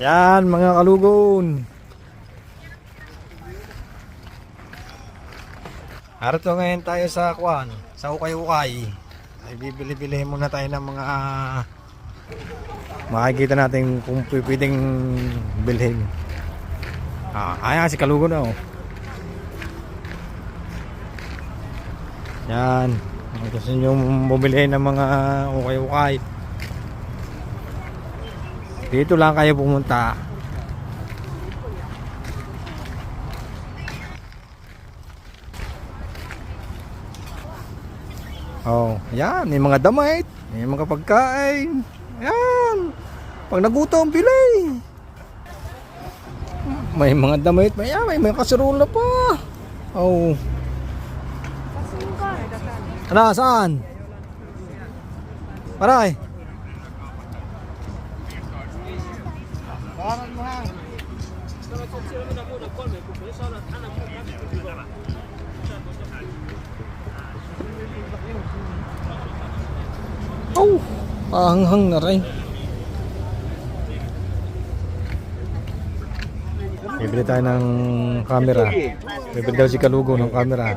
Yan mga kalugon. Harito ngayon tayo sa Kwan, sa Ukay-Ukay. Ay bibili-bili muna tayo ng mga makikita natin kung pwedeng bilhin. Ayan si kalugon na oh. Yan. Kung gusto nyo bumili ng mga ukay-ukay, dito lang kayo pumunta. Oh, yan. May mga damit, may mga pagkain. Yan. Pag nagutom, bili. May mga damit, may mga kaserola pa. Oh. Ano, saan? Paray. Oh, pahanghang na rin. Bibili tayo ng camera. Bibili daw si Kalugo ng camera.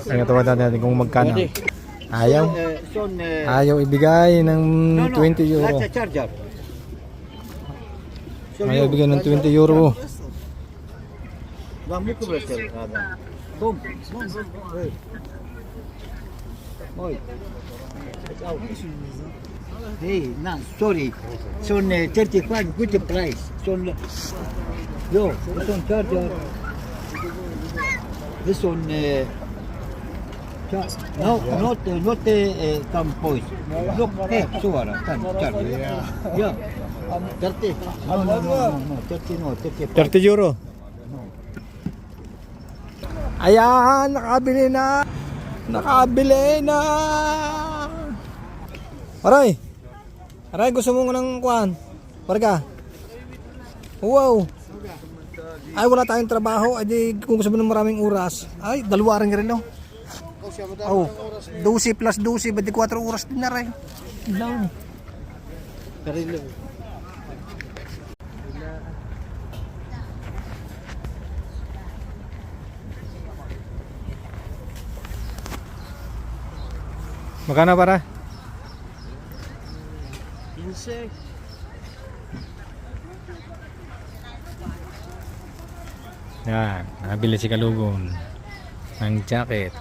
Ang tawagan natin kung magkano. Ayaw. Ayaw ibigay ng 20 euro. Ayaw ibigay ng 20 euro. Hey, no, sorry. Son 35 good price. Son yo, this one charger. This one no, not come boys. Look, hey, suara, kan charger. Yeah. 30. No, 30 no, 35. 30 euro. Ayan, nakabili na. Nakabili na. Aray. Aray, gusto mo ng kuan? Parga. Wow. Ay, wala tayong trabaho. Ay, di, kung gusto mo ng maraming oras. Ay, dalawa rin no? Oh, 12 plus 12, 24 oras din na rin. Lang. Karilo. Magkano para? 15. Yan, nabili si Kalugon ng jacket.